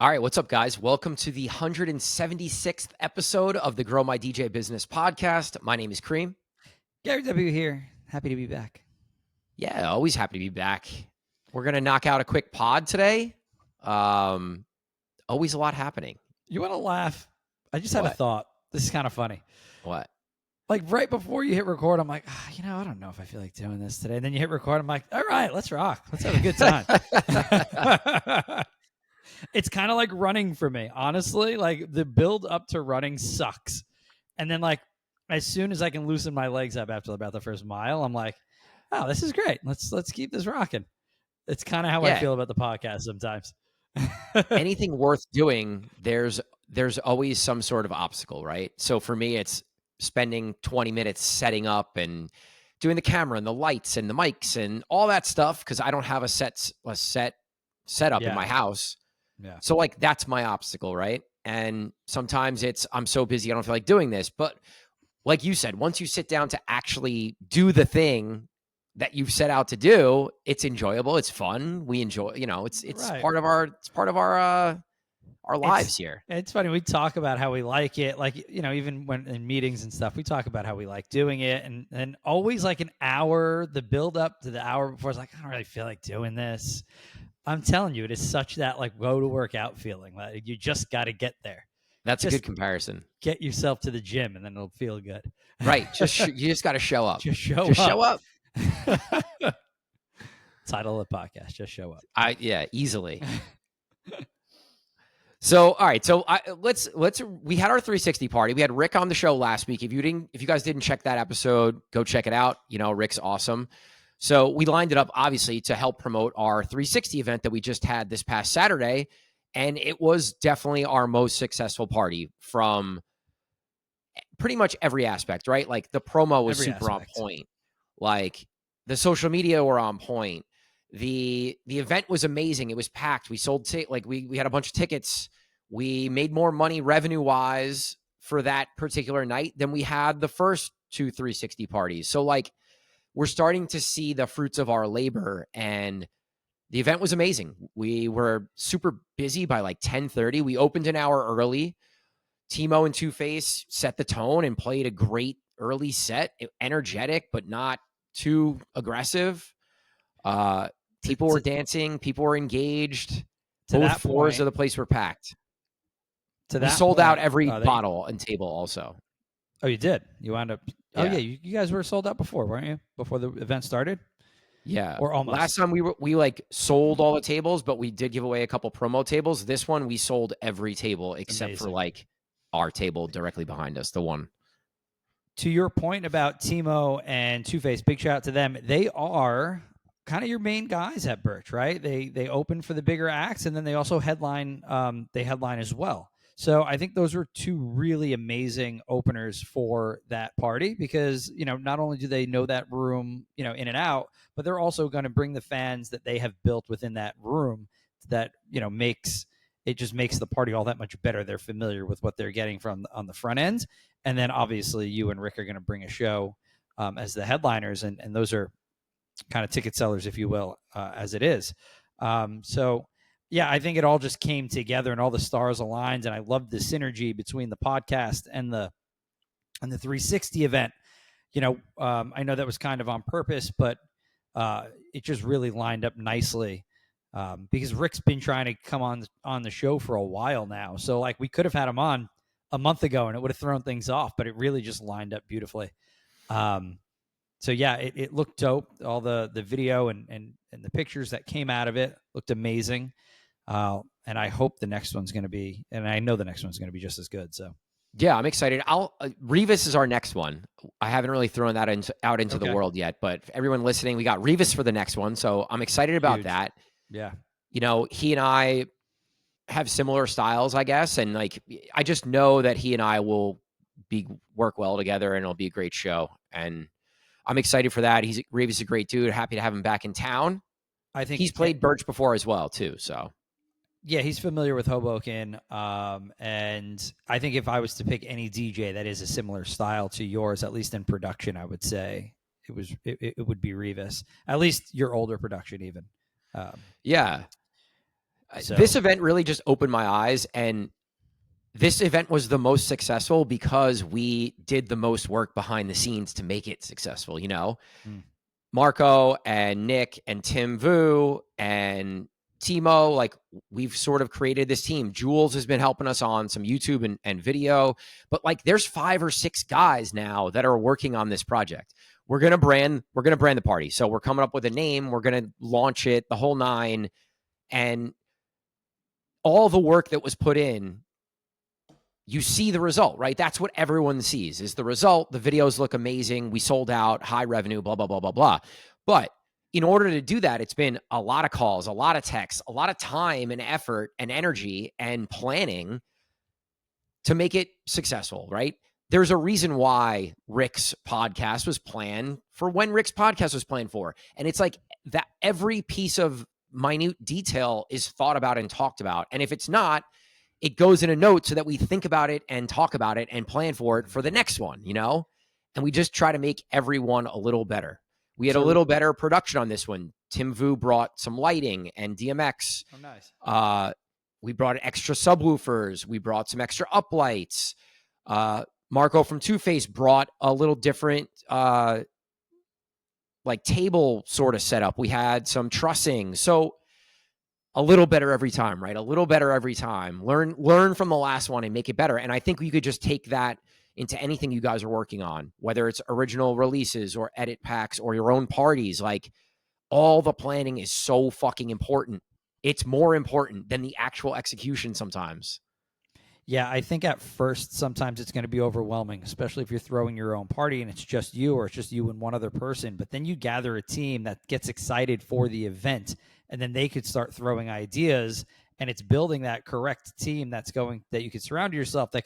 All right, what's up, guys? Welcome to the 176th episode of the Grow My DJ Business podcast. My name is Cream. Gary W. here. Happy to be back. Yeah, always happy to be back. We're going to knock out a quick pod today. Always a lot happening. You want to laugh? I just had a thought. This is kind of funny. What? Like right before you hit record, I'm like, I don't know if I feel like doing this today. And then you hit record, I'm like, all right, let's rock. Let's have a good time. It's kind of like running for me, honestly. Like the build up to running sucks. And then like as soon as I can loosen my legs up after about the first mile, I'm like, oh, this is great. Let's keep this rocking. It's kind of how I feel about the podcast sometimes. Anything worth doing, there's always some sort of obstacle, right? So for me, it's spending 20 minutes setting up and doing the camera and the lights and the mics and all that stuff because I don't have a setup in my house. Yeah. So like that's my obstacle, right? And sometimes I'm so busy I don't feel like doing this. But like you said, once you sit down to actually do the thing that you've set out to do, it's enjoyable, it's fun. We enjoy, it's right. part of our lives here. It's funny. We talk about how we like it. Like, even when in meetings and stuff, we talk about how we like doing it. And always like an hour, the build up to the hour before, it's like, I don't really feel like doing this. I'm telling you, it is such that like go to work out feeling. Like you just got to get there. That's a good comparison. Get yourself to the gym and then it'll feel good. Right. You just got to show up. Just show up. Title of the podcast, just show up. Easily. So, all right. So we had our 360 party. We had Rick on the show last week. If you guys didn't check that episode, go check it out. Rick's awesome. So we lined it up, obviously, to help promote our 360 event that we just had this past Saturday. And it was definitely our most successful party from pretty much every aspect, right? Like the promo was super on point. Like the social media were on point. The event was amazing. It was packed. We sold, we had a bunch of tickets. We made more money revenue-wise for that particular night than we had the first two 360 parties. So like, we're starting to see the fruits of our labor, and the event was amazing. We were super busy by like 10:30. We opened an hour early. Timo and Two-Face set the tone and played a great early set, energetic, but not too aggressive. People were dancing. People were engaged. Both floors of the place were packed. We sold out every bottle and table also. Oh, you did? You wound up... Yeah. Oh, yeah. You guys were sold out before, weren't you? Before the event started? Yeah. Or almost. Last time we like sold all the tables, but we did give away a couple promo tables. This one, we sold every table except for like our table directly behind us, the one. To your point about Timo and Two-Face, big shout out to them. They are kind of your main guys at Birch, right? They open for the bigger acts, and then they also headline. They headline as well. So I think those were two really amazing openers for that party because, not only do they know that room, in and out, but they're also going to bring the fans that they have built within that room that, makes the party all that much better. They're familiar with what they're getting from on the front end. And then obviously you and Rick are going to bring a show as the headliners. And those are kind of ticket sellers, if you will, as it is. So yeah, I think it all just came together and all the stars aligned. And I loved the synergy between the podcast and the 360 event. I know that was kind of on purpose, but it just really lined up nicely because Rick's been trying to come on the show for a while now. So like we could have had him on a month ago and it would have thrown things off, but it really just lined up beautifully. So yeah, it looked dope. All the video and the pictures that came out of it looked amazing. And I hope the next one's going to be, and I know the next one's going to be just as good. So yeah, I'm excited. Revis is our next one. I haven't really thrown that out into the world yet, but for everyone listening, we got Revis for the next one. So I'm excited about that. Yeah. He and I have similar styles, I guess. And like, I just know that he and I will work well together and it'll be a great show. And I'm excited for that. Revis is a great dude. Happy to have him back in town. I think he's played Birch before as well too. So yeah, he's familiar with Hoboken. And I think if I was to pick any DJ that is a similar style to yours, at least in production, I would say it would be Revis. At least your older production even. Yeah. So This event really just opened my eyes, and this event was the most successful because we did the most work behind the scenes to make it successful. Marco and Nick and Tim Vu and Timo, like, we've sort of created this team. Jules has been helping us on some YouTube and video, but like there's 5 or 6 guys now that are working on this project. We're going to brand the party. So we're coming up with a name. We're going to launch it, the whole 9, and all the work that was put in, you see the result, right? That's what everyone sees is the result. The videos look amazing. We sold out, high revenue, blah, blah, blah, blah, blah. But in order to do that, it's been a lot of calls, a lot of texts, a lot of time and effort and energy and planning to make it successful, right? There's a reason why Rick's podcast was planned for when Rick's podcast was planned for. And it's like that every piece of minute detail is thought about and talked about. And if it's not, it goes in a note so that we think about it and talk about it and plan for it for the next one, And we just try to make everyone a little better. We had a little better production on this one. Tim Vu brought some lighting and DMX. Oh, nice. We brought extra subwoofers. We brought some extra uplights. Marco from Two Face brought a little different like table sort of setup. We had some trussing. So a little better every time, right? A little better every time. Learn from the last one and make it better. And I think you could just take that into anything you guys are working on, whether it's original releases or edit packs or your own parties. Like, all the planning is so fucking important. It's more important than the actual execution sometimes. Yeah, I think at first sometimes it's going to be overwhelming, especially if you're throwing your own party and it's just you or it's just you and one other person. But then you gather a team that gets excited for the event, and then they could start throwing ideas, and it's building that correct team that you can surround yourself that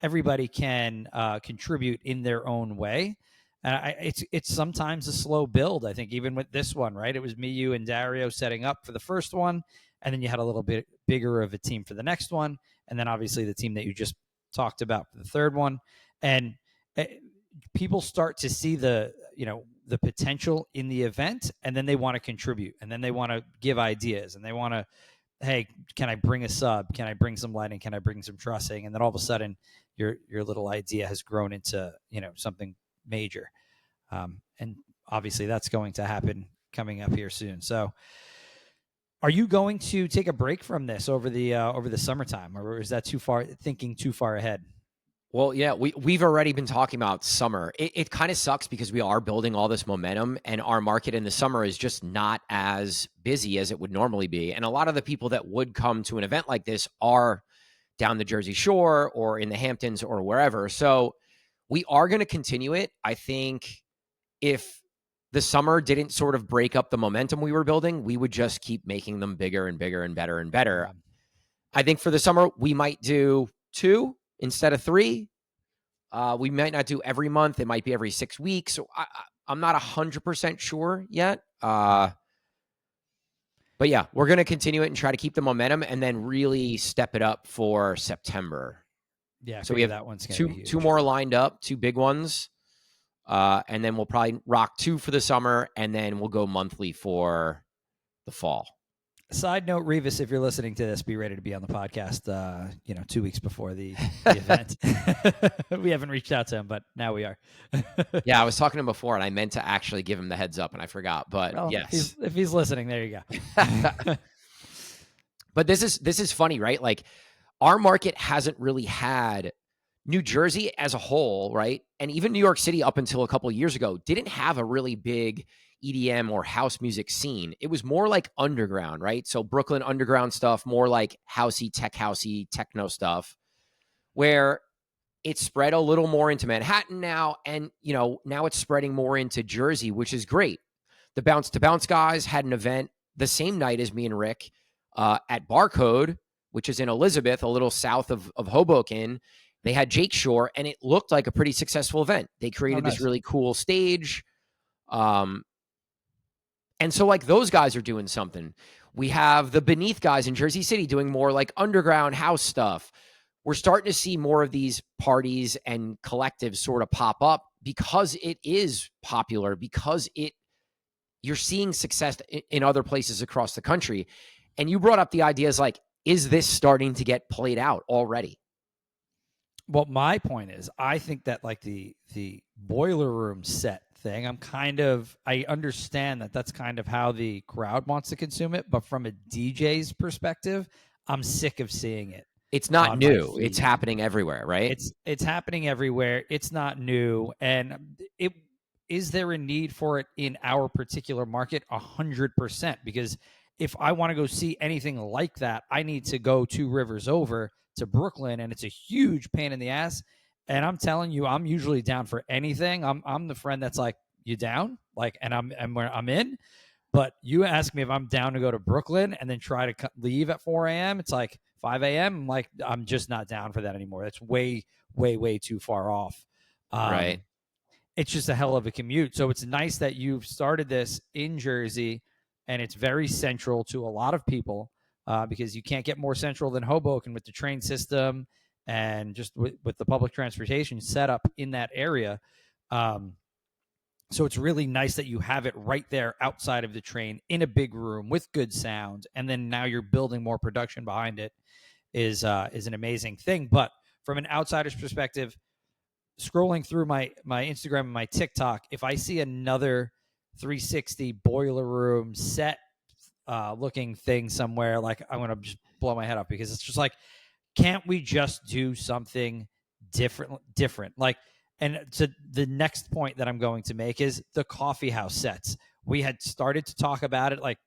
everybody can contribute in their own way. And it's sometimes a slow build. I think even with this one, right? It was me, you, and Dario setting up for the first one, and then you had a little bit bigger of a team for the next one, and then obviously the team that you just talked about for the third one. And people start to see the potential in the event, and then they want to contribute, and then they want to give ideas, and they want to, hey, can I bring a sub? Can I bring some lighting? Can I bring some trussing? And then all of a sudden your little idea has grown into, something major. And obviously that's going to happen coming up here soon. So are you going to take a break from this over the summertime, or is that thinking too far ahead? Well, yeah, we've already been talking about summer. It kind of sucks because we are building all this momentum, and our market in the summer is just not as busy as it would normally be. And a lot of the people that would come to an event like this are down the Jersey Shore or in the Hamptons or wherever. So we are going to continue it. I think if the summer didn't sort of break up the momentum we were building, we would just keep making them bigger and bigger and better and better. I think for the summer, we might do 2 instead of 3. We might not do every month. It might be every 6 weeks. So I'm not 100% sure yet. But yeah, we're going to continue it and try to keep the momentum and then really step it up for September. Yeah. So we have that one's two more lined up, 2 big ones. And then we'll probably rock 2 for the summer, and then we'll go monthly for the fall. Side note, Revis, if you're listening to this, be ready to be on the podcast, 2 weeks before the event. We haven't reached out to him, but now we are. Yeah, I was talking to him before, and I meant to actually give him the heads up, and I forgot. But yes. If he's listening, there you go. But this is funny, right? Like, our market hasn't really had New Jersey as a whole, right? And even New York City up until a couple of years ago didn't have a really big EDM or house music scene. It was more like underground, right? So Brooklyn underground stuff, more like housey, techno stuff, where it's spread a little more into Manhattan now. And, now it's spreading more into Jersey, which is great. The Bounce to Bounce guys had an event the same night as me and Rick at Barcode, which is in Elizabeth, a little south of Hoboken. They had Jake Shore, and it looked like a pretty successful event. They created this really cool stage. And so, like, those guys are doing something. We have the Beneath guys in Jersey City doing more like underground house stuff. We're starting to see more of these parties and collectives sort of pop up because it is popular, because you're seeing success in other places across the country. And you brought up the ideas like, is this starting to get played out already? Well, my point is, I think that like the boiler room set thing, I understand that that's kind of how the crowd wants to consume it, but from a DJ's perspective, I'm sick of seeing it. It's not new. It's happening everywhere, right? It's happening everywhere. It's not new, and is there a need for it in our particular market? 100%, because if I want to go see anything like that, I need to go 2 rivers over to Brooklyn, and it's a huge pain in the ass. And I'm telling you, I'm usually down for anything. I'm the friend that's like, you down? Like, and I'm in. But you ask me if I'm down to go to Brooklyn and then try to leave at 4 a.m. It's like 5 a.m. I'm like, I'm just not down for that anymore. That's way, way, way too far off. Right. It's just a hell of a commute. So it's nice that you've started this in Jersey, and it's very central to a lot of people because you can't get more central than Hoboken with the train system and just with the public transportation set up in that area. So it's really nice that you have it right there outside of the train in a big room with good sound, and then now you're building more production behind it is an amazing thing. But from an outsider's perspective, scrolling through my Instagram and my TikTok, if I see another 360 boiler room set looking thing somewhere, like I'm gonna just blow my head up, because it's just like, can't we just do something different? Like, and so the next point that I'm going to make is the coffee house sets. We had started to talk about it like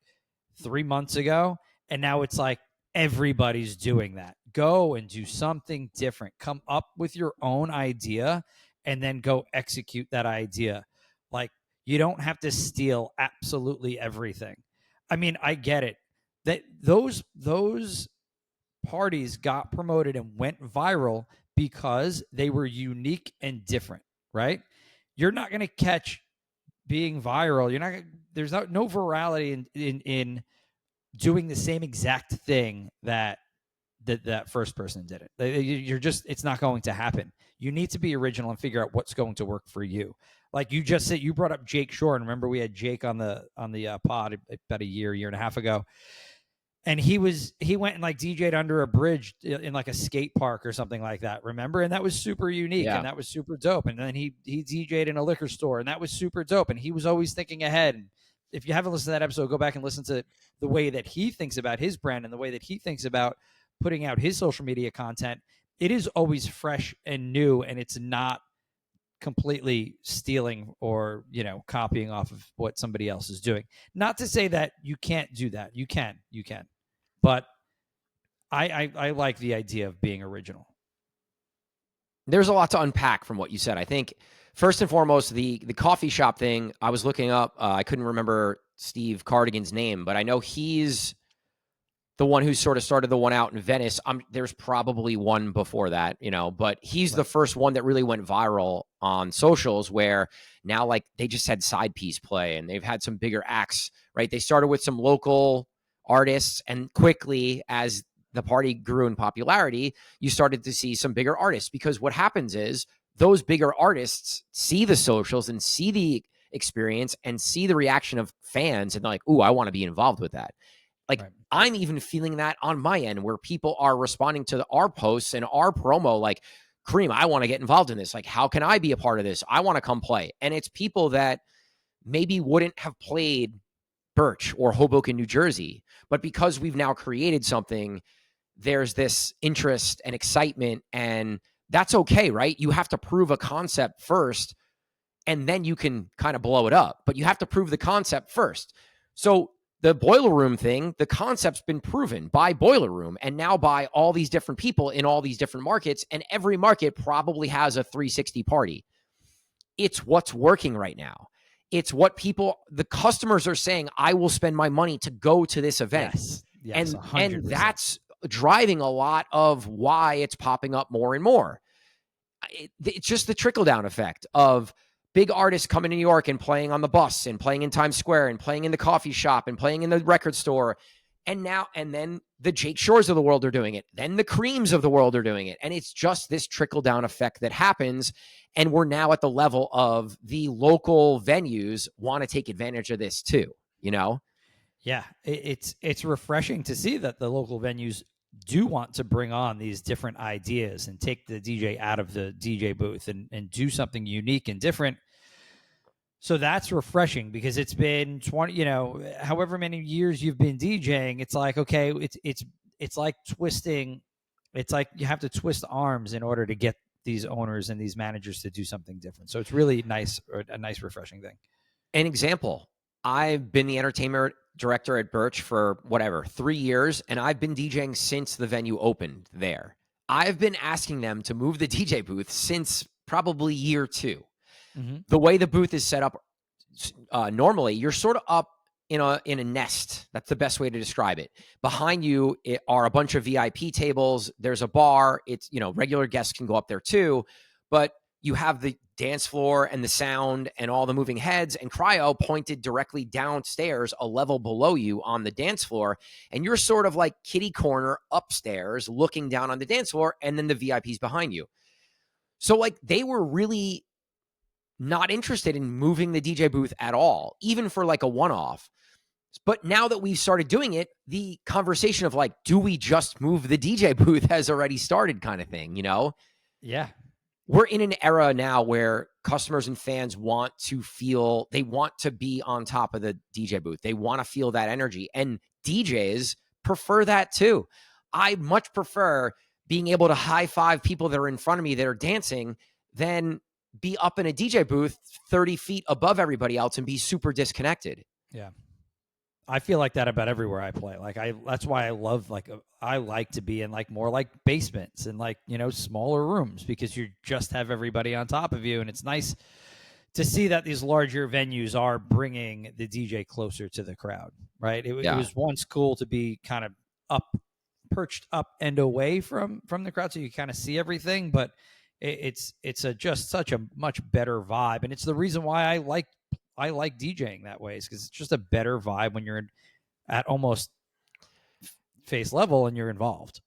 3 months ago, and now it's like everybody's doing that. Go and do something different. Come up with your own idea and then go execute that idea. Like, you don't have to steal absolutely everything. I mean, I get it. That those parties got promoted and went viral because they were unique and different, right? You're not going to catch being viral. You're not. There's no virality in doing the same exact thing that first person did it. You're just, it's not going to happen. You need to be original and figure out what's going to work for you. Like you just said, you brought up Jake Shore, and remember we had Jake on the pod about a year and a half ago. And he went and like DJ'd under a bridge in like a skate park or something like that. Remember? And that was super unique, and that was super dope. And then he DJ'd in a liquor store, and that was super dope. And he was always thinking ahead. And if you haven't listened to that episode, go back and listen to the way that he thinks about his brand and the way that he thinks about putting out his social media content. It is always fresh and new, and it's not completely stealing or, copying off of what somebody else is doing. Not to say that you can't do that. You can. But I like the idea of being original. There's a lot to unpack from what you said. I think first and foremost, the coffee shop thing, I was looking up. I couldn't remember Steve Cardigan's name, but I know he's the one who sort of started the one out in Venice. There's probably one before that, but he's the first one that really went viral on socials, where now like they just had side piece play and they've had some bigger acts, right? They started with some local artists, and quickly as the party grew in popularity, you started to see some bigger artists, because what happens is those bigger artists see the socials and see the experience and see the reaction of fans, and they're like, ooh, I want to be involved with that. Like, right. I'm even feeling that on my end, where people are responding to our posts and our promo like, Kareem, I want to get involved in this. Like, how can I be a part of this? I want to come play. And it's people that maybe wouldn't have played Birch or Hoboken, New Jersey, but because we've now created something, there's this interest and excitement, and that's okay, right? You have to prove a concept first, and then you can kind of blow it up, but you have to prove the concept first. So the boiler room thing, the concept's been proven by Boiler Room and now by all these different people in all these different markets, and every market probably has a 360 party. It's what's working right now. It's what the customers are saying, I will spend my money to go to this event. Yes, and that's driving a lot of why it's popping up more and more. It's just the trickle-down effect of big artists coming to New York and playing on the bus and playing in Times Square and playing in the coffee shop and playing in the record store. And then the Jake Shores of the world are doing it. Then the Creams of the world are doing it. And it's just this trickle-down effect that happens. And we're now at the level of the local venues want to take advantage of this too, Yeah, it's refreshing to see that the local venues do want to bring on these different ideas and take the DJ out of the DJ booth and do something unique and different. So that's refreshing because it's been 20, however many years you've been DJing, it's like, okay, it's like twisting, it's like you have to twist arms in order to get these owners and these managers to do something different. So it's really nice, or a nice refreshing thing. An example, I've been the entertainment director at Birch for 3 years, and I've been DJing since the venue opened there. I've been asking them to move the DJ booth since probably year 2. Mm-hmm. The way the booth is set up, normally you're sort of up in a nest. That's the best way to describe it. Behind you are a bunch of VIP tables. There's a bar. It's, regular guests can go up there too, but you have the dance floor and the sound and all the moving heads, and cryo pointed directly downstairs a level below you on the dance floor. And you're sort of like kitty corner upstairs looking down on the dance floor, and then the VIPs behind you. So like they were really not interested in moving the DJ booth at all, even for like a one-off. But now that we've started doing it, the conversation of like, do we just move the DJ booth has already started, kind of thing, Yeah. We're in an era now where customers and fans want to be on top of the DJ booth. They want to feel that energy, and DJs prefer that too. I much prefer being able to high five people that are in front of me that are dancing than be up in a DJ booth 30 feet above everybody else and be super disconnected. Yeah. I feel like that about everywhere I play. That's why I love, I like to be in more like basements and smaller rooms, because you just have everybody on top of you. And it's nice to see that these larger venues are bringing the DJ closer to the crowd, right? It was once cool to be kind of perched up and away from the crowd, so you kind of see everything, but it's just such a much better vibe. And it's the reason why I like DJing that way, is because it's just a better vibe when you're at almost face level and you're involved.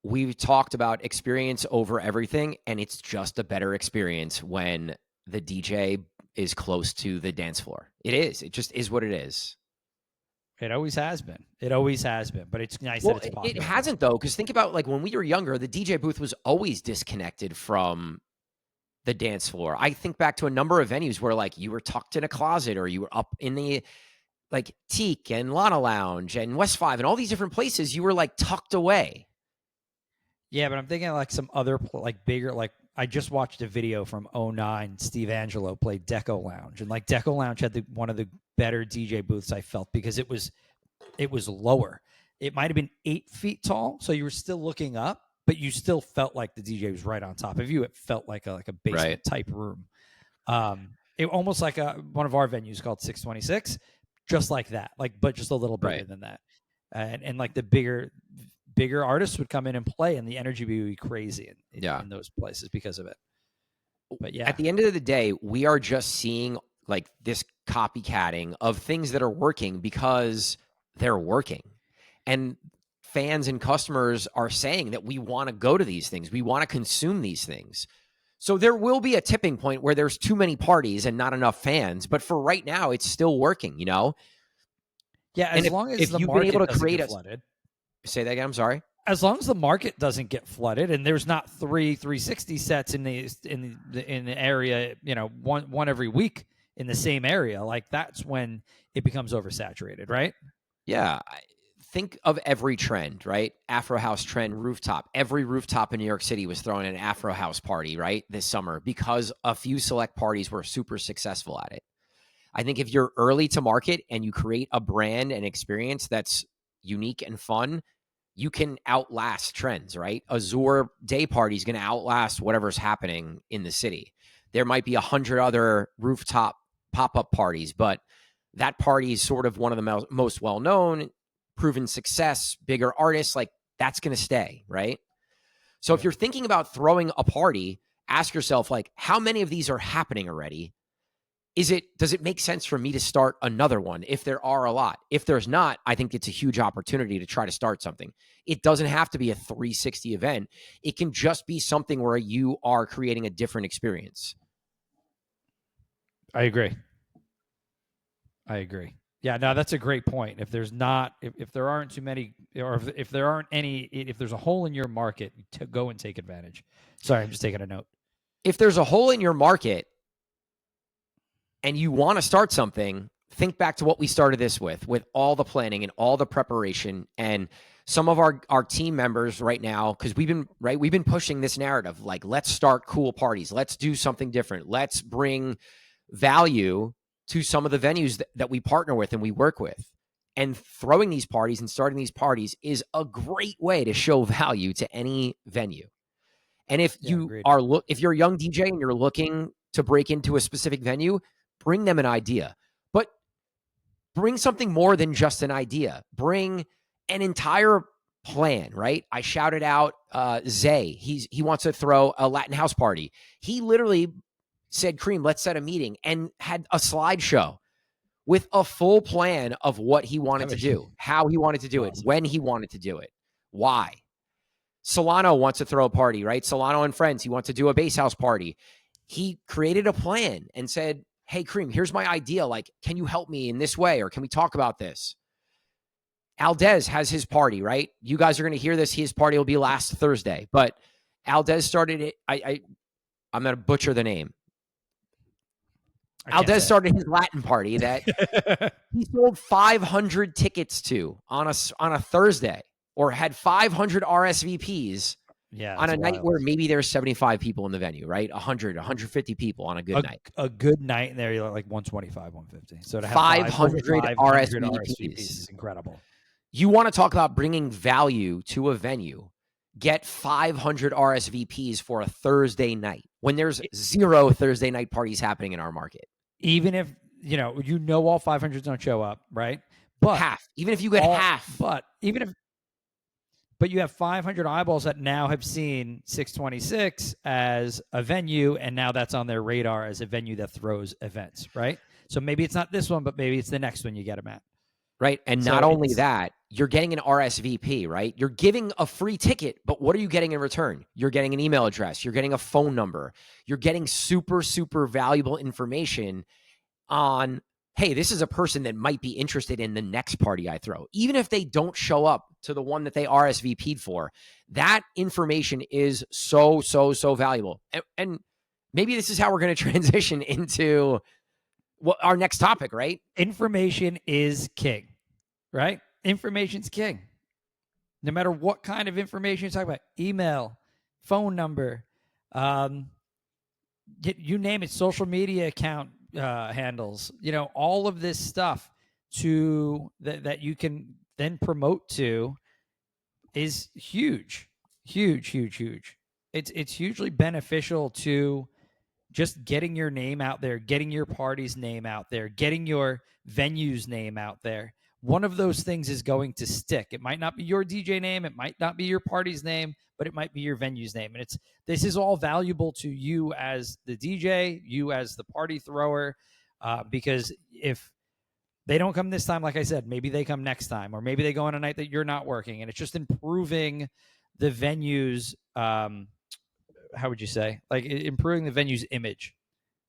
We've talked about experience over everything, and it's just a better experience when the DJ is close to the dance floor. It is. It just is what it is. It always has been. But it's nice that it's popular. It hasn't, though, because think about when we were younger, the DJ booth was always disconnected from the dance floor. I think back to a number of venues where you were tucked in a closet, or you were up in the Teak and Lana Lounge and West 5 and all these different places. You were tucked away. Yeah, but I'm thinking some other bigger, I just watched a video from 2009. Steve Angelo played Deco Lounge, and Deco Lounge had one of the better DJ booths I felt, because it was lower. It might have been 8 feet tall, so you were still looking up, but you still felt like the DJ was right on top of you. It felt like a basement type room. It almost like one of our venues called 626, just like that, but just a little bigger than that. And the bigger artists would come in and play, and the energy would be crazy in those places because of it. But yeah, at the end of the day, we are just seeing this copycatting of things that are working because they're working. And fans and customers are saying that we want to go to these things. We want to consume these things. So there will be a tipping point where there's too many parties and not enough fans. But for right now, it's still working, Yeah, as long as the market doesn't get flooded. Say that again, I'm sorry. As long as the market doesn't get flooded, and there's not 360 sets in the area, one every week in the same area, that's when it becomes oversaturated, right? Yeah. Think of every trend, right? Afro house trend, rooftop. Every rooftop in New York City was throwing an Afro house party, right, this summer, because a few select parties were super successful at it. I think if you're early to market and you create a brand and experience that's unique and fun, you can outlast trends, right? Azure day party is going to outlast whatever's happening in the city. There might be 100 other rooftop pop-up parties, but that party is sort of one of the most well-known, proven success, bigger artists, that's going to stay, right? So if you're thinking about throwing a party, ask yourself, how many of these are happening already? Does it make sense for me to start another one if there are a lot? If there's not, I think it's a huge opportunity to try to start something. It doesn't have to be a 360 event. It can just be something where you are creating a different experience. I agree. Yeah, no, that's a great point. If there's not, if there aren't too many, or if there aren't any, if there's a hole in your market, to go and take advantage. Sorry, I'm just taking a note. If there's a hole in your market and you want to start something, think back to what we started this with all the planning and all the preparation. And some of our team members right now, because we've been pushing this narrative, like, let's start cool parties. Let's do something different. Let's bring value to some of the venues that we partner with and we work with. And throwing these parties and starting these parties is a great way to show value to any venue. And if if you're a young DJ and you're looking to break into a specific venue, bring them an idea. But bring something more than just an idea. Bring an entire plan, right? I shouted out Zay. He wants to throw a Latin house party. He literally said, Cream, let's set a meeting, and had a slideshow with a full plan of what he wanted to do, how he wanted to do it, when he wanted to do it, why. Solano wants to throw a party, right? Solano and friends. He wants to do a bass house party. He created a plan and said, hey, Cream, here's my idea. Like, can you help me in this way? Or can we talk about this? Aldez has his party, right? You guys are going to hear this. His party will be last Thursday. But Aldez started it. I'm going to butcher the name. Aldez started his Latin party that he sold 500 tickets to on a Thursday, or had 500 RSVPs on a night where maybe there's 75 people in the venue, right? 100, 150 people on a good night. A good night in there, you're like 125, 150. So to have 500 RSVPs is incredible. You want to talk about bringing value to a venue. Get 500 RSVPs for a Thursday night when there's 0 Thursday night parties happening in our market. Even if, all 500 don't show up, right? But half, even if you get half. But you have 500 eyeballs that now have seen 626 as a venue, and now that's on their radar as a venue that throws events, right? So maybe it's not this one, but maybe it's the next one you get them at. Right. And not only that, you're getting an RSVP, right? You're giving a free ticket, but what are you getting in return? You're getting an email address. You're getting a phone number. You're getting super, super valuable information on, hey, this is a person that might be interested in the next party I throw. Even if they don't show up to the one that they RSVP'd for, that information is so, so, so valuable. And maybe this is how we're going to transition into our next topic, right? Information is king, right? Information's king. No matter what kind of information you talk about, email, phone number, you name it, social media account handles, all of this stuff that you can then promote to is huge, huge, huge, huge. It's hugely beneficial to just getting your name out there, getting your party's name out there, getting your venue's name out there. One of those things is going to stick. It might not be your DJ name. It might not be your party's name, but it might be your venue's name. And this is all valuable to you as the DJ, you as the party thrower, because if they don't come this time, like I said, maybe they come next time, or maybe they go on a night that you're not working, and it's just improving the venue's, how would you say, like improving the venue's image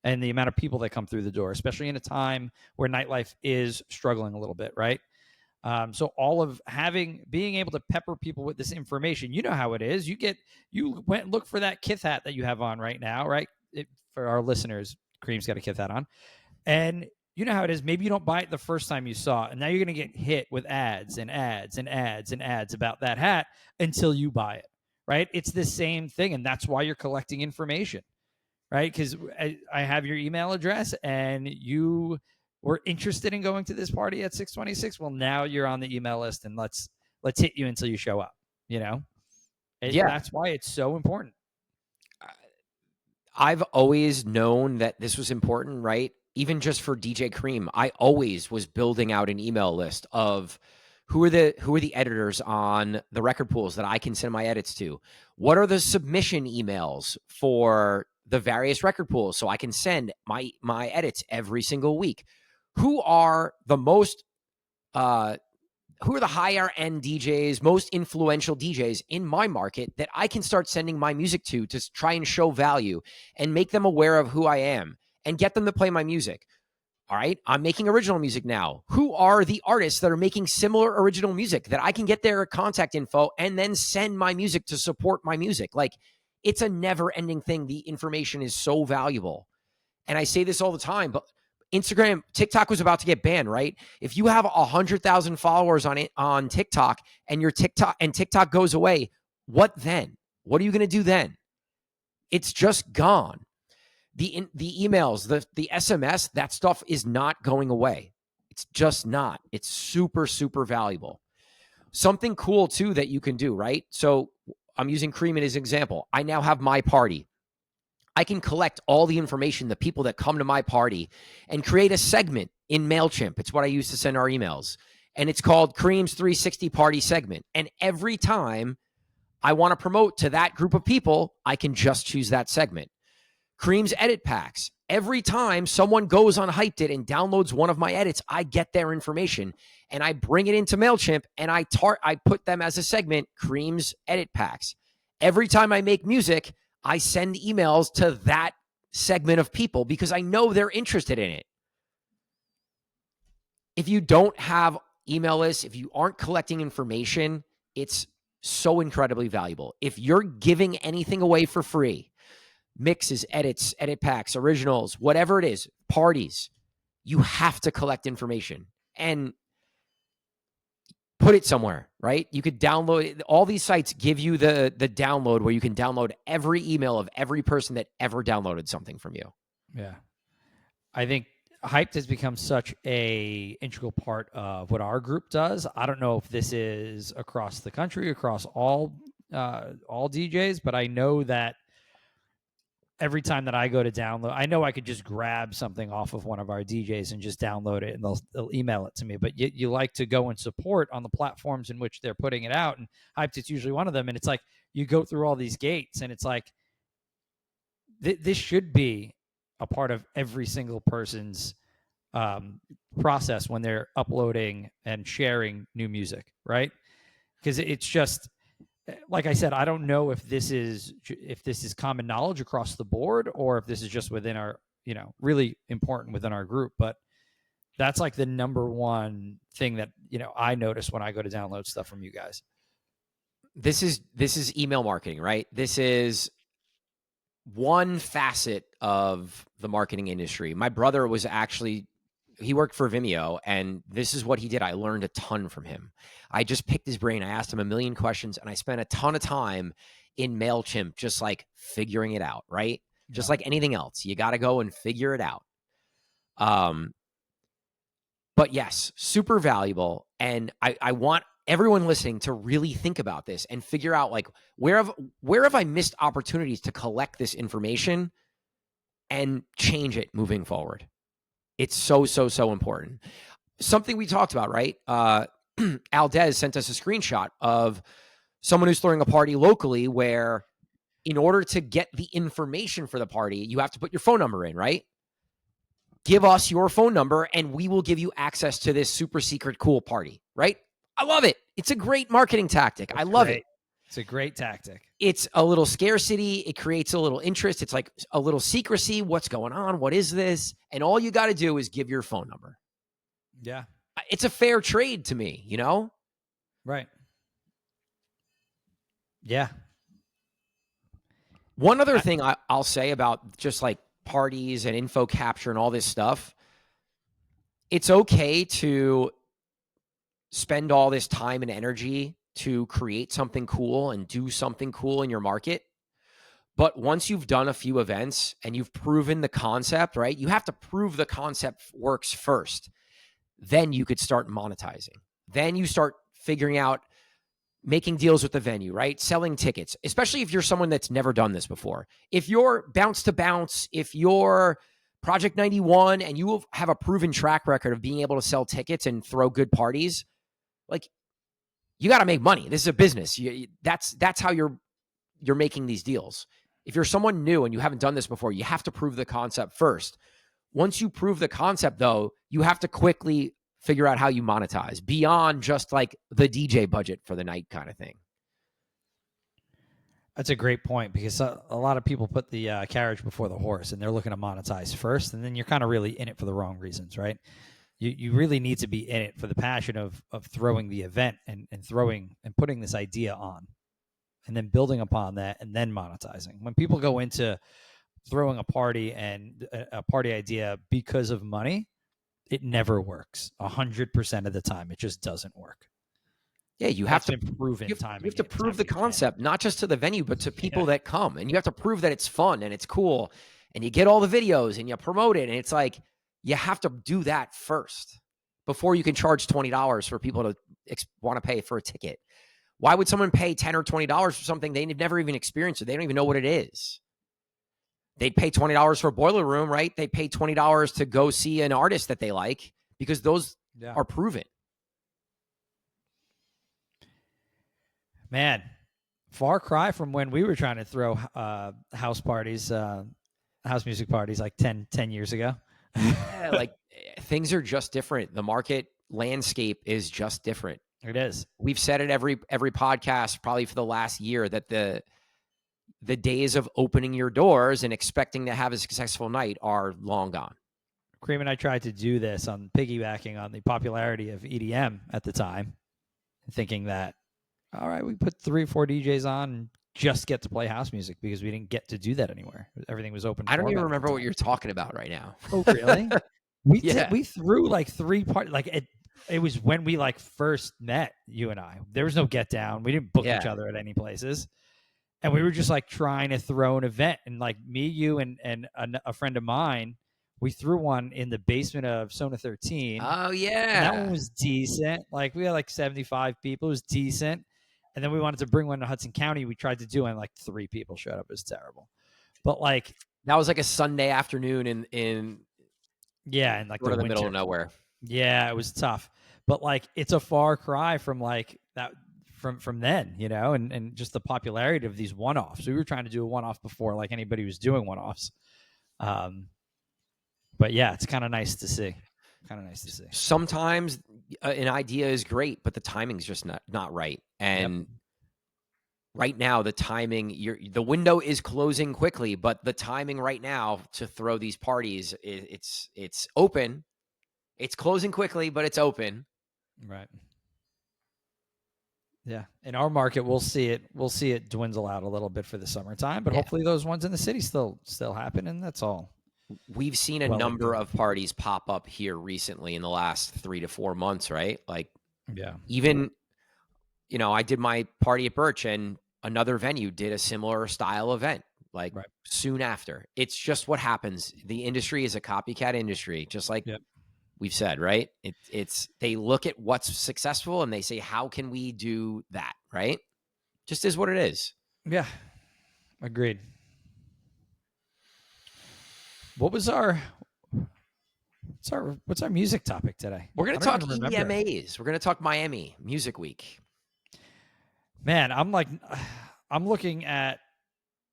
and the amount of people that come through the door, especially in a time where nightlife is struggling a little bit, right? So all of being able to pepper people with this information, you know how it is. You went and look for that Kith hat that you have on right now, right? For our listeners, Cream's got a Kith hat on, and you know how it is. Maybe you don't buy it the first time you saw it, and now you're going to get hit with ads and ads and ads and ads about that hat until you buy it, right? It's the same thing, and that's why you're collecting information, right? Because I have your email address, and you were interested in going to this party at 626. Well, now you're on the email list, and let's hit you until you show up. That's why it's so important. I've always known that this was important, right? Even just for DJ Cream, I always was building out an email list of who are the editors on the record pools that I can send my edits to. What are the submission emails for the various record pools so I can send my edits every single week? Who are the higher end DJs, most influential DJs in my market that I can start sending my music to try and show value and make them aware of who I am and get them to play my music? All right. I'm making original music now. Who are the artists that are making similar original music that I can get their contact info and then send my music to support my music? Like, it's a never ending thing. The information is so valuable. And I say this all the time, but Instagram, TikTok was about to get banned, right? If you have 100,000 followers on TikTok and TikTok goes away, what then? What are you going to do then? It's just gone. The emails, the SMS, that stuff is not going away. It's just not. It's super, super valuable. Something cool too that you can do, right? So I'm using Cream as an example. I now have my party. I can collect all the information, the people that come to my party, and create a segment in MailChimp. It's what I use to send our emails. And it's called Cream's 360 Party Segment. And every time I want to promote to that group of people, I can just choose that segment. Cream's edit packs. Every time someone goes on Hyped It and downloads one of my edits, I get their information and I bring it into MailChimp and I put them as a segment, Cream's edit packs. Every time I make music, I send emails to that segment of people because I know they're interested in it. If you don't have email lists, if you aren't collecting information, it's so incredibly valuable. If you're giving anything away for free, mixes, edits, edit packs, originals, whatever it is, parties, you have to collect information and put it somewhere, right? You could download it. All these sites give you the download where you can download every email of every person that ever downloaded something from you. Yeah. I think Hyped has become such a integral part of what our group does. I don't know if this is across the country, across all DJs, but I know that every time that I go to download, I know I could just grab something off of one of our DJs and just download it and they'll email it to me. But you like to go and support on the platforms in which they're putting it out. And Hyped, it's usually one of them. And it's like you go through all these gates and it's like this should be a part of every single person's process when they're uploading and sharing new music, right? Because it's just, like I said, I don't know if this is common knowledge across the board or if this is just within our, really important within our group. But that's like the number one thing that, I notice when I go to download stuff from you guys. This is email marketing, right? This is one facet of the marketing industry. My brother was he worked for Vimeo, and this is what he did. I learned a ton from him. I just picked his brain. I asked him a million questions, and I spent a ton of time in MailChimp just like figuring it out, right? Yeah. Just like anything else. You got to go and figure it out. But yes, super valuable. And I want everyone listening to really think about this and figure out like where have I missed opportunities to collect this information and change it moving forward. It's so, so, so important. Something we talked about, right? Aldez sent us a screenshot of someone who's throwing a party locally where in order to get the information for the party, you have to put your phone number in, right? Give us your phone number and we will give you access to this super secret cool party, right? I love it. It's a great marketing tactic. I love it. It's a great tactic. It's a little scarcity. It creates a little interest. It's like a little secrecy. What's going on? What is this? And all you got to do is give your phone number. Yeah. It's a fair trade to me, Right. Yeah. One other thing I'll say about just like parties and info capture and all this stuff, it's okay to spend all this time and energy to create something cool and do something cool in your market. But once you've done a few events and you've proven the concept, right? You have to prove the concept works first. Then you could start monetizing. Then you start figuring out making deals with the venue, right? Selling tickets, especially if you're someone that's never done this before. If you're Bounce to Bounce, if you're Project 91 and you have a proven track record of being able to sell tickets and throw good parties, like you got to make money. This is a business. That's how you're making these deals. If you're someone new and you haven't done this before, you have to prove the concept first. Once you prove the concept, though, you have to quickly figure out how you monetize beyond just like the DJ budget for the night kind of thing. That's a great point because a lot of people put the carriage before the horse, and they're looking to monetize first, and then you're kind of really in it for the wrong reasons, right? You really need to be in it for the passion of throwing the event and throwing and putting this idea on, and then building upon that, and then monetizing. When people go into throwing a party and a party idea because of money, it never works. 100% of the time, it just doesn't work. Yeah, you have to prove you have to prove the concept, not just to the venue, but to people that come. And you have to prove that it's fun and it's cool. And you get all the videos and you promote it. And it's like, you have to do that first before you can charge $20 for people to want to pay for a ticket. Why would someone pay $10 or $20 for something they've never even experienced it? They don't even know what it is. They'd pay $20 for a Boiler Room, right? They'd pay $20 to go see an artist that they like because those are proven. Man, far cry from when we were trying to throw house parties, house music parties like 10 years ago. Yeah, like things are just different. The market landscape is just different. It is. We've said it every podcast probably for the last year that the days of opening your doors and expecting to have a successful night are long gone. Cream and I tried to do this on piggybacking on the popularity of EDM at the time, thinking that, all right, we put 3 or 4 DJs on and just get to play house music because we didn't get to do that anywhere. Everything was open. I don't even remember what you're talking about right now. Oh, really? We threw like 3 parties. Like it was when we like first met, you and I. There was no get down. We didn't book each other at any places. And we were just like trying to throw an event. And like me, you, and a friend of mine, we threw one in the basement of Sona 13. Oh, yeah. And that one was decent. Like we had like 75 people. It was decent. And then we wanted to bring one to Hudson County. We tried to do it, and like 3 people showed up. It was terrible. But like that was like a Sunday afternoon in in like the middle of nowhere. Yeah, it was tough. But like it's a far cry from like that from then, you know, and just the popularity of these one-offs. We were trying to do a one-off before like anybody was doing one-offs. But yeah, it's kind of nice to see. Sometimes an idea is great, but the timing's just not right. And right now, the timing, the window is closing quickly, but the timing right now to throw these parties, it's open. It's closing quickly, but it's open. Right. Yeah. In our market, we'll see it dwindle out a little bit for the summertime, but hopefully those ones in the city still happen, and that's all. We've seen a number of parties pop up here recently in the last 3 to 4 months, right? Like, even, you know, I did my party at Birch and another venue did a similar style event, like soon after. It's just what happens. The industry is a copycat industry, just like we've said, right? It's they look at what's successful and they say, how can we do that, right? Just is what it is. Yeah, agreed. What's our music topic today? We're going to talk EMAs. We're going to talk Miami Music Week. Man, I'm looking at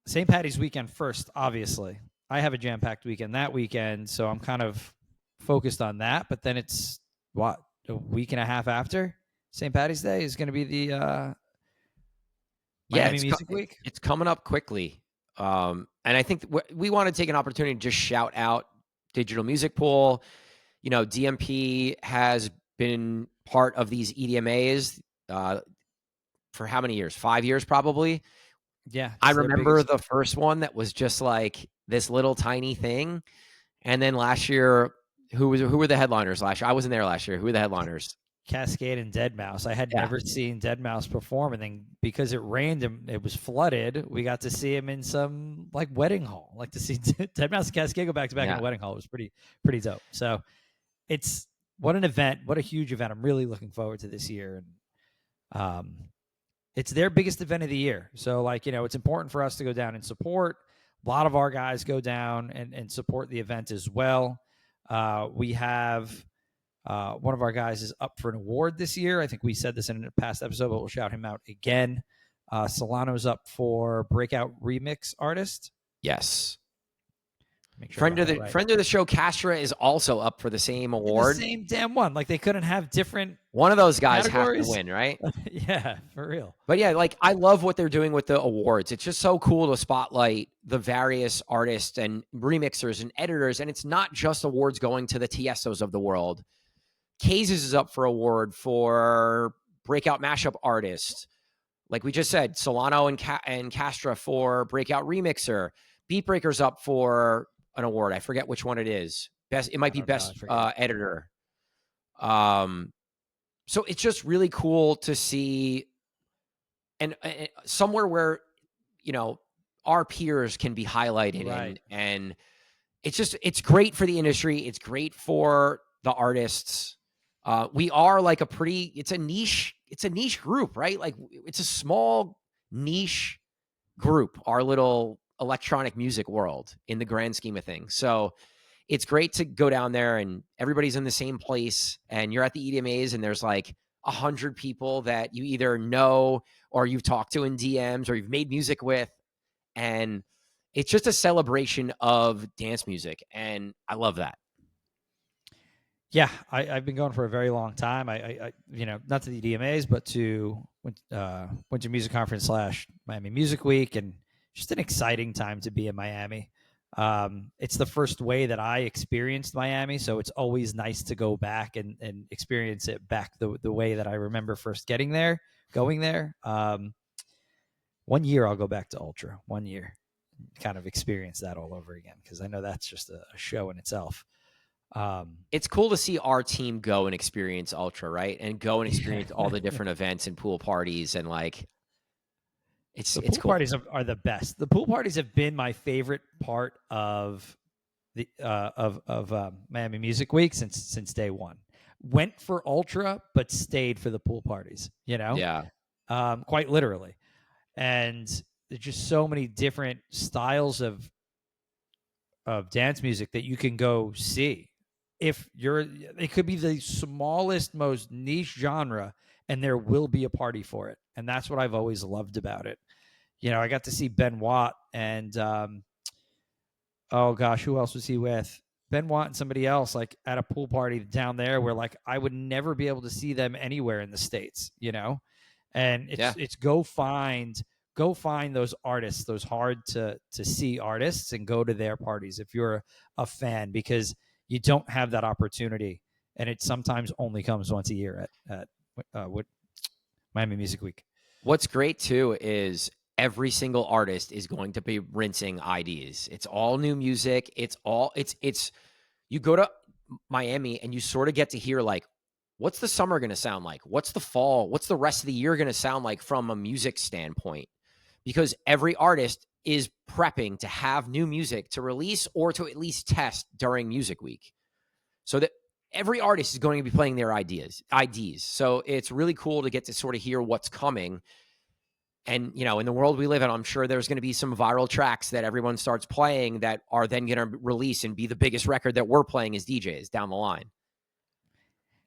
St. Patty's weekend first, obviously. I have a jam-packed weekend that weekend, so I'm kind of focused on that. But then it's, a week and a half after St. Patty's Day is going to be the Miami Music Week? It's coming up quickly. And I think we want to take an opportunity to just shout out Digital Music Pool. You know, DMP has been part of these EDMAs for how many years? 5 years, probably. Yeah. I remember the first one that was just like this little tiny thing. And then last year, who were the headliners last year? I wasn't there last year. Who were the headliners? Cascade and Deadmau5. I had never seen Deadmau5 perform, and then because it rained and it was flooded, we got to see him in some like wedding hall. Like to see Deadmau5 and Cascade go back to back in a wedding hall. It was pretty dope. So it's what an event, what a huge event. I'm really looking forward to this year, and it's their biggest event of the year. So like, you know, it's important for us to go down and support. A lot of our guys go down and support the event as well. We have one of our guys is up for an award this year. I think we said this in a past episode, but we'll shout him out again. Solano's up for Breakout Remix Artist. Yes. Make sure I got that right. Friend of the show, Castra, is also up for the same award. The same damn one. Like they couldn't have different. One of those guys categories. Has to win, right? Yeah, for real. But yeah, like I love what they're doing with the awards. It's just so cool to spotlight the various artists and remixers and editors. And it's not just awards going to the Tiestos of the world. Kazes is up for award for breakout mashup artist. Like we just said, Solano and Castra for breakout remixer. Beatbreaker's up for an award. I forget which one it is. It might be best editor. So it's just really cool to see, and somewhere where, you know, our peers can be highlighted, right. and it's great for the industry. It's great for the artists. We are like it's a niche group, right? Like it's a small niche group, our little electronic music world in the grand scheme of things. So it's great to go down there and everybody's in the same place, and you're at the EDMAs and there's like 100 people that you either know or you've talked to in DMs or you've made music with. And it's just a celebration of dance music. And I love that. Yeah, I've been going for a very long time. I not to the EDMAs, but to Winter Music Conference / Miami Music Week, and just an exciting time to be in Miami. It's the first way that I experienced Miami, so it's always nice to go back and experience it back the way that I remember first going there. 1 year I'll go back to Ultra. 1 year, kind of experience that all over again, because I know that's just a show in itself. It's cool to see our team go and experience Ultra, right? And go and experience all the different events and pool parties, and like it's pool cool. Parties are the best. The pool parties have been my favorite part of the Miami Music Week since day one. Went for Ultra, but stayed for the pool parties. You know, yeah, quite literally. And there's just so many different styles of dance music that you can go see. It could be the smallest, most niche genre, and there will be a party for it. And that's what I've always loved about it. You know, I got to see Ben Watt and, oh gosh, who else was he with? Ben Watt and somebody else, like at a pool party down there where like I would never be able to see them anywhere in the States, you know? And it's go find those artists, those hard to see artists, and go to their parties if you're a fan, because you don't have that opportunity, and it sometimes only comes once a year at Miami Music Week. What's great too is every single artist is going to be rinsing IDs. It's all new music. It's you go to Miami and you sort of get to hear like, what's the summer going to sound like? What's the fall? What's the rest of the year going to sound like from a music standpoint? Because every artist is prepping to have new music to release or to at least test during Music Week. So that every artist is going to be playing their IDs. So it's really cool to get to sort of hear what's coming. And, you know, in the world we live in, I'm sure there's going to be some viral tracks that everyone starts playing that are then going to release and be the biggest record that we're playing as DJs down the line.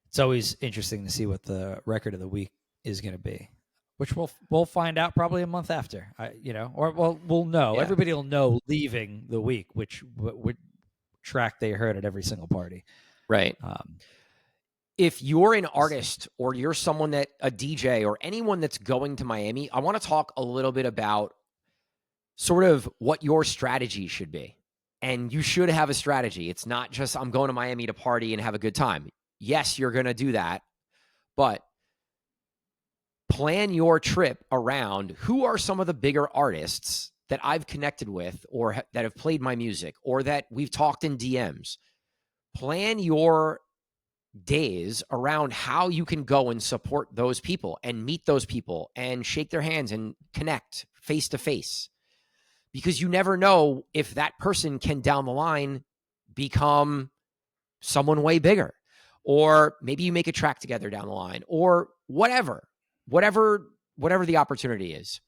It's always interesting to see what the record of the week is going to be, which we'll find out probably a month after, we'll know. Yeah. Everybody will know leaving the week which track they heard at every single party. Right. If you're an artist or you're someone a DJ or anyone that's going to Miami, I want to talk a little bit about sort of what your strategy should be. And you should have a strategy. It's not just I'm going to Miami to party and have a good time. Yes, you're going to do that, but plan your trip around who are some of the bigger artists that I've connected with or that have played my music or that we've talked in DMs. Plan your days around how you can go and support those people and meet those people and shake their hands and connect face to face, because you never know if that person can down the line become someone way bigger, or maybe you make a track together down the line, or whatever the opportunity is.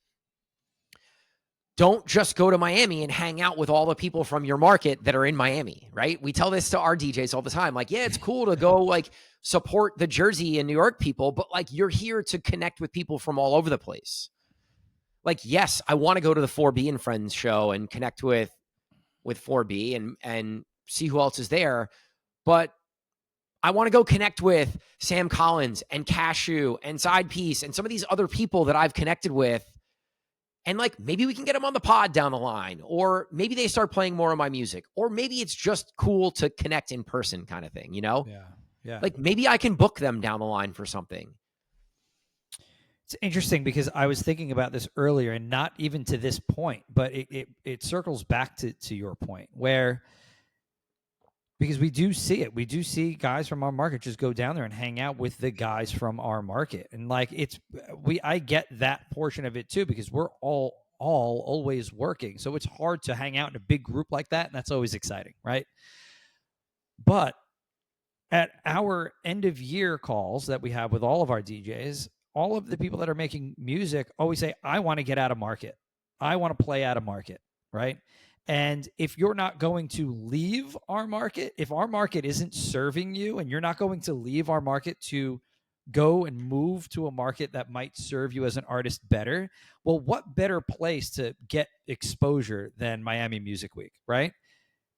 Don't just go to Miami and hang out with all the people from your market that are in Miami, right? We tell this to our DJs all the time. Like, yeah, it's cool to go like support the Jersey and New York people, but like you're here to connect with people from all over the place. Like, yes, I want to go to the 4B and Friends show and connect with, with 4B and see who else is there. But I want to go connect with Sam Collins and Cashew and Side Piece and some of these other people that I've connected with. And like, maybe we can get them on the pod down the line, or maybe they start playing more of my music, or maybe it's just cool to connect in person kind of thing, you know? Yeah. Yeah. Like maybe I can book them down the line for something. It's interesting because I was thinking about this earlier, and not even to this point, but it circles back to your point where, because we do see it. We do see guys from our market just go down there and hang out with the guys from our market. And like I get that portion of it too, because we're all always working. So it's hard to hang out in a big group like that. And that's always exciting, right? But at our end of year calls that we have with all of our DJs, all of the people that are making music always say, I want to get out of market. I want to play out of market, right? And if you're not going to leave our market, if our market isn't serving you and you're not going to leave our market to go and move to a market that might serve you as an artist better, well, what better place to get exposure than Miami Music Week, right?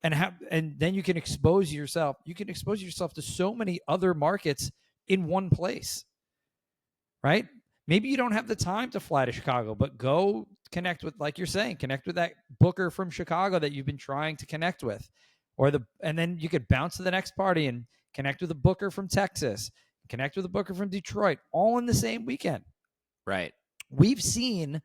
And then you can expose yourself. You can expose yourself to so many other markets in one place, right? Maybe you don't have the time to fly to Chicago, but go connect with, like you're saying, connect with that booker from Chicago that you've been trying to connect with, and then you could bounce to the next party and connect with a booker from Texas, connect with a booker from Detroit, all in the same weekend. Right. We've seen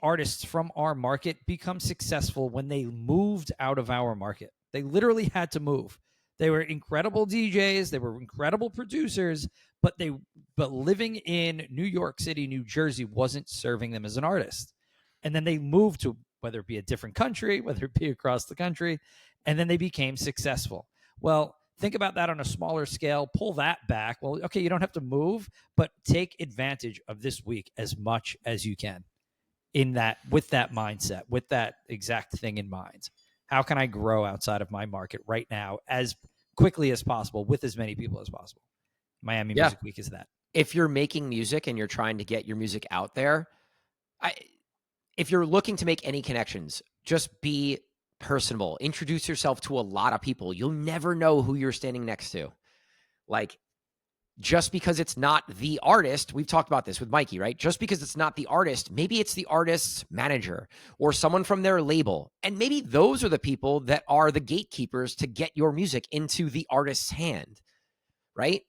artists from our market become successful when they moved out of our market. They literally had to move. They were incredible DJs. They were incredible producers, but living in New York City, New Jersey wasn't serving them as an artist. And then they moved to, whether it be a different country, whether it be across the country, and then they became successful. Well, think about that on a smaller scale. Pull that back. Well, okay, you don't have to move, but take advantage of this week as much as you can. With that mindset, with that exact thing in mind. How can I grow outside of my market right now as quickly as possible with as many people as possible? Miami Music Week is that. If you're making music and you're trying to get your music out there, if you're looking to make any connections, just be personable. Introduce yourself to a lot of people. You'll never know who you're standing next to. Like, just because it's not the artist, we've talked about this with Mikey, right? Just because it's not the artist, maybe it's the artist's manager or someone from their label. And maybe those are the people that are the gatekeepers to get your music into the artist's hand, right?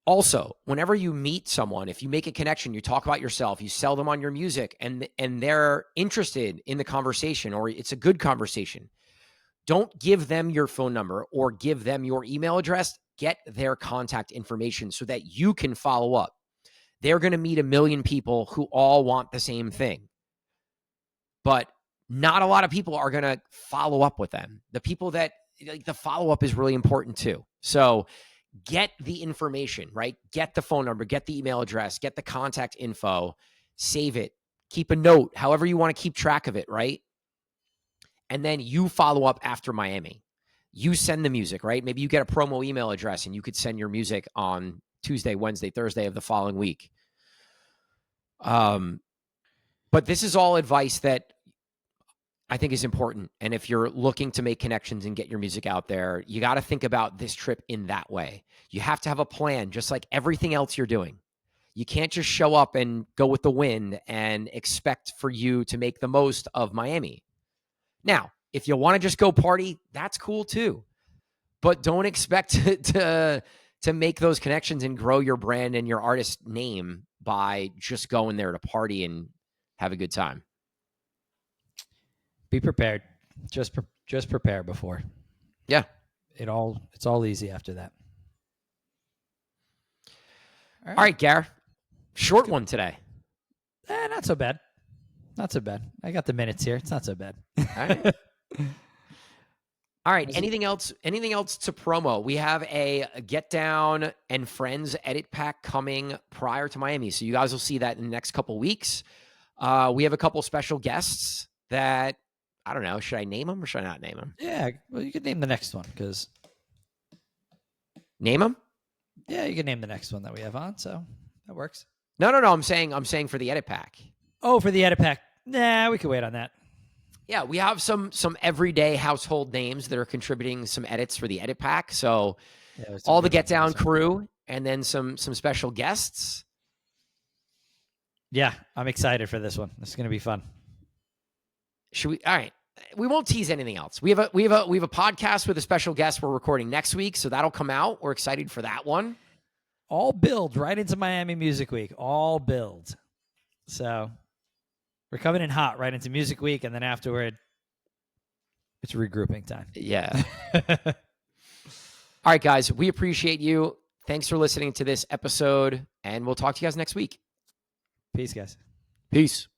Also, whenever you meet someone, if you make a connection, you talk about yourself, you sell them on your music, and they're interested in the conversation, or it's a good conversation, don't give them your phone number or give them your email address. Get their contact information so that you can follow up. They're going to meet a million people who all want the same thing. But not a lot of people are going to follow up with them. The people that, like, the follow-up is really important too. So get the information, right? Get the phone number, get the email address, get the contact info, save it, keep a note, however you want to keep track of it, right? And then you follow up after Miami. You send the music, right? Maybe you get a promo email address and you could send your music on Tuesday, Wednesday, Thursday of the following week. But this is all advice that I think is important. And if you're looking to make connections and get your music out there, you got to think about this trip in that way. You have to have a plan, just like everything else you're doing. You can't just show up and go with the wind and expect for you to make the most of Miami. Now, if you want to just go party, that's cool too. But don't expect to make those connections and grow your brand and your artist name by just going there to party and have a good time. Be prepared. Just prepare before. Yeah. It's all easy after that. All right, Gar. Short one today. Not so bad. Not so bad. I got the minutes here. It's not so bad. All right. All right. Anything else to promo? We have a Get Down and Friends edit pack coming prior to Miami. So you guys will see that in the next couple weeks. We have a couple special guests that, I don't know, should I name them or should I not name them? Yeah. Well, you could name the next one because. Name them? Yeah, you can name the next one that we have on. So that works. No. I'm saying for the edit pack. Oh, for the edit pack. Nah, we could wait on that. Yeah, we have some everyday household names that are contributing some edits for the edit pack. So Yeah, all the Get Down crew and then some special guests. Yeah, I'm excited for this one. This is going to be fun. Should we? All right. We won't tease anything else. We have a podcast with a special guest we're recording next week, so that'll come out. We're excited for that one. All build right into Miami Music Week. All build. So we're coming in hot right into Music Week, and then afterward, it's regrouping time. Yeah. All right, guys. We appreciate you. Thanks for listening to this episode, and we'll talk to you guys next week. Peace, guys. Peace.